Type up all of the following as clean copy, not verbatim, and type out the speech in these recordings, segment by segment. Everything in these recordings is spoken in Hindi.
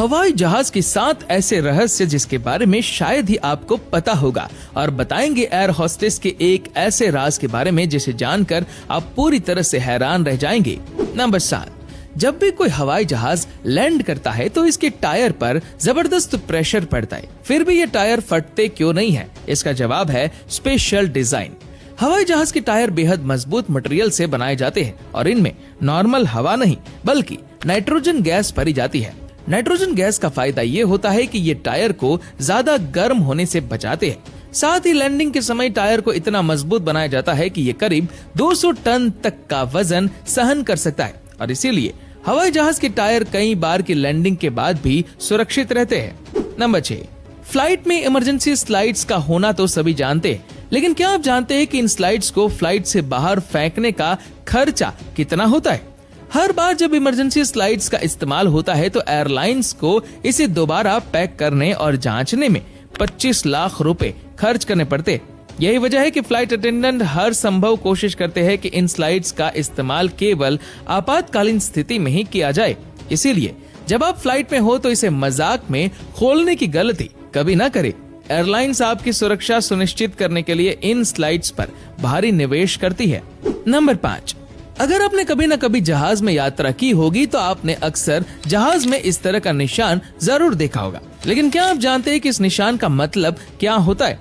हवाई जहाज के 7 ऐसे रहस्य जिसके बारे में शायद ही आपको पता होगा, और बताएंगे एयर होस्टेस के एक ऐसे राज के बारे में जिसे जानकर आप पूरी तरह से हैरान रह जाएंगे। नंबर 7, जब भी कोई हवाई जहाज लैंड करता है तो इसके टायर पर जबरदस्त प्रेशर पड़ता है, फिर भी ये टायर फटते क्यों नहीं है? इसका जवाब है स्पेशल डिजाइन। हवाई जहाज के टायर बेहद मजबूत मटेरियल से बनाए जाते हैं और इनमें नॉर्मल हवा नहीं बल्कि नाइट्रोजन गैस भरी जाती है। नाइट्रोजन गैस का फायदा ये होता है कि ये टायर को ज्यादा गर्म होने से बचाते हैं। साथ ही लैंडिंग के समय टायर को इतना मजबूत बनाया जाता है कि ये करीब 200 टन तक का वजन सहन कर सकता है और इसीलिए हवाई जहाज के टायर कई बार की लैंडिंग के बाद भी सुरक्षित रहते हैं। नंबर 6, फ्लाइट में इमरजेंसी स्लाइड्स का होना तो सभी जानते हैं, लेकिन क्या आप जानते हैं कि इन स्लाइड्स को फ्लाइट से बाहर फेंकने का खर्चा कितना होता है? हर बार जब इमरजेंसी स्लाइड्स का इस्तेमाल होता है तो एयरलाइंस को इसे दोबारा पैक करने और जांचने में 25 लाख रुपए खर्च करने पड़ते। यही वजह है कि फ्लाइट अटेंडेंट हर संभव कोशिश करते हैं कि इन स्लाइड्स का इस्तेमाल केवल आपातकालीन स्थिति में ही किया जाए। इसीलिए जब आप फ्लाइट में हो तो इसे मजाक में खोलने की गलती कभी ना करें। एयरलाइंस आपकी सुरक्षा सुनिश्चित करने के लिए इन स्लाइड्स पर भारी निवेश करती है। नंबर 5, अगर आपने कभी न कभी जहाज में यात्रा की होगी तो आपने अक्सर जहाज में इस तरह का निशान जरूर देखा होगा, लेकिन क्या आप जानते हैं कि इस निशान का मतलब क्या होता है?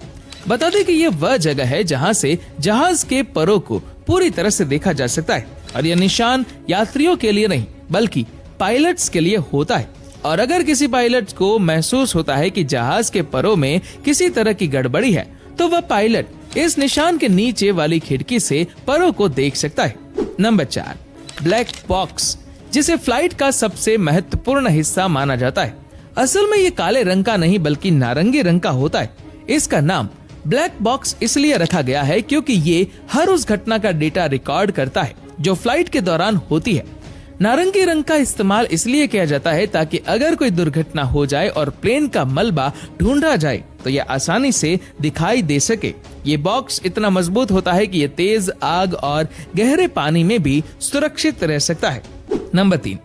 बता दें कि ये वह जगह है जहां से जहाज के परों को पूरी तरह से देखा जा सकता है और यह निशान यात्रियों के लिए नहीं बल्कि पायलट्स के लिए होता है। और अगर किसी पायलट को महसूस होता है कि जहाज के परों में किसी तरह की गड़बड़ी है तो वह पायलट इस निशान के नीचे वाली खिड़की से परों को देख सकता है। नंबर 4, ब्लैक बॉक्स, जिसे फ्लाइट का सबसे महत्वपूर्ण हिस्सा माना जाता है। असल में ये काले रंग का नहीं बल्कि नारंगी रंग का होता है। इसका नाम ब्लैक बॉक्स इसलिए रखा गया है क्योंकि ये हर उस घटना का डेटा रिकॉर्ड करता है जो फ्लाइट के दौरान होती है। नारंगी रंग का इस्तेमाल इसलिए किया जाता है ताकि अगर कोई दुर्घटना हो जाए और प्लेन का मलबा ढूंढा जाए तो यह आसानी से दिखाई दे सके। ये बॉक्स इतना मजबूत होता है कि यह तेज आग और गहरे पानी में भी सुरक्षित रह सकता है। नंबर 3,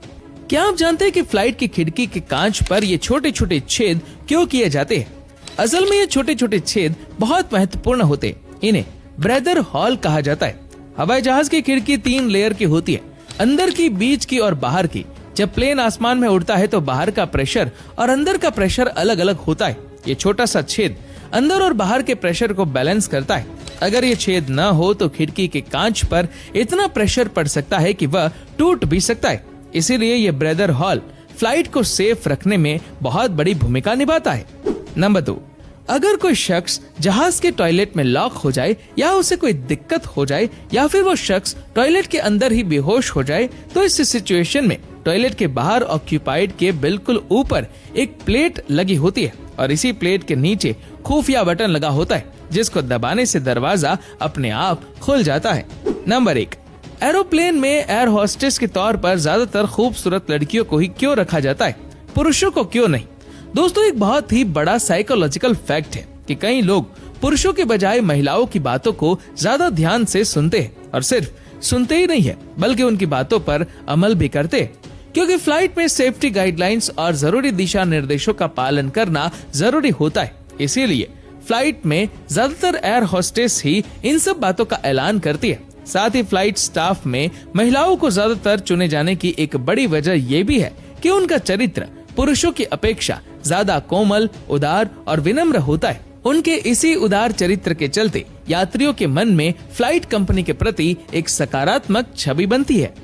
क्या आप जानते हैं कि फ्लाइट की खिड़की के कांच पर ये छोटे छोटे छेद क्यों किए जाते हैं? असल में ये छोटे छोटे छेद बहुत महत्वपूर्ण होते हैं। इन्हें ब्रेदर हॉल कहा जाता है। हवाई जहाज की खिड़की 3 लेयर की होती है, अंदर की, बीच की और बाहर की। जब प्लेन आसमान में उड़ता है तो बाहर का प्रेशर और अंदर का प्रेशर अलग अलग होता है। ये छोटा सा छेद अंदर और बाहर के प्रेशर को बैलेंस करता है। अगर ये छेद न हो तो खिड़की के कांच पर इतना प्रेशर पड़ सकता है कि वह टूट भी सकता है। इसीलिए ये ब्रेदर हॉल फ्लाइट को सेफ रखने में बहुत बड़ी भूमिका निभाता है। नंबर 2, अगर कोई शख्स जहाज के टॉयलेट में लॉक हो जाए या उसे कोई दिक्कत हो जाए या फिर वो शख्स टॉयलेट के अंदर ही बेहोश हो जाए तो इस सिचुएशन में टॉयलेट के बाहर ऑक्यूपाइड के बिल्कुल ऊपर एक प्लेट लगी होती है और इसी प्लेट के नीचे खुफिया बटन लगा होता है जिसको दबाने से दरवाजा अपने आप खुल जाता है। नंबर 1, एरोप्लेन में एयर होस्टेस के तौर पर ज्यादातर खूबसूरत लड़कियों को ही क्यों रखा जाता है, पुरुषों को क्यों नहीं? दोस्तों, एक बहुत ही बड़ा साइकोलॉजिकल फैक्ट है कि कई लोग पुरुषों के बजाय महिलाओं की बातों को ज्यादा ध्यान से सुनते हैं और सिर्फ सुनते ही नहीं है बल्कि उनकी बातों पर अमल भी करते हैं, क्योंकि फ्लाइट में सेफ्टी गाइडलाइंस और जरूरी दिशा निर्देशों का पालन करना जरूरी होता है। इसीलिए फ्लाइट में ज्यादातर एयर होस्टेस ही इन सब बातों का ऐलान करती है। साथ ही फ्लाइट स्टाफ में महिलाओं को ज्यादातर चुने जाने की एक बड़ी वजह ये भी है कि उनका चरित्र पुरुषों की अपेक्षा ज्यादा कोमल, उदार और विनम्र होता है। उनके इसी उदार चरित्र के चलते यात्रियों के मन में फ्लाइट कंपनी के प्रति एक सकारात्मक छवि बनती है।